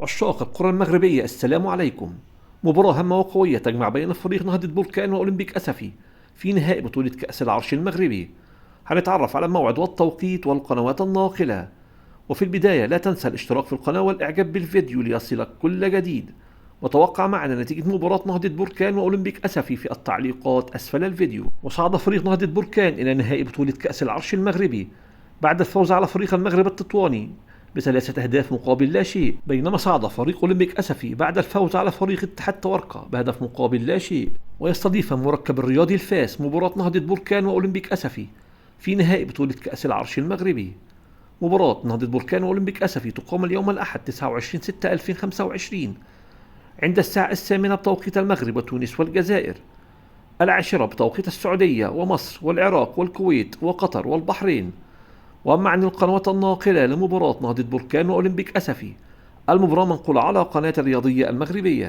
عشاق القرى المغربية السلام عليكم. مباراة هامة وقوية تجمع بين فريق نهضة بركان وأولمبيك أسفي في نهائي بطولة كأس العرش المغربي. هنتعرف على الموعد والتوقيت والقنوات الناقلة. وفي البداية لا تنسى الاشتراك في القناة والإعجاب بالفيديو ليصلك كل جديد. وتوقع معنا نتيجة مباراة نهضة بركان وأولمبيك أسفي في التعليقات أسفل الفيديو. وصعد فريق نهضة بركان إلى نهائي بطولة كأس العرش المغربي بعد الفوز على فريق المغرب التطواني بثلاثة أهداف مقابل لا شيء، بينما صعد فريق أولمبيك أسفي بعد الفوز على فريق اتحاد تورقة بهدف مقابل لا شيء. ويستضيف المركب الرياضي الفاس مباراة نهضة بركان وأولمبيك أسفي في نهائي بطولة كأس العرش المغربي. مباراة نهضة بركان وأولمبيك أسفي تقام اليوم الأحد 29/6/2025 عند الساعة 8 بتوقيت المغرب وتونس والجزائر، 10 بتوقيت السعودية ومصر والعراق والكويت وقطر والبحرين. وأما عن القنوات الناقلة لمباراة نهضة بركان وأولمبيك أسفي، المباراة منقولة على قناة الرياضية المغربية.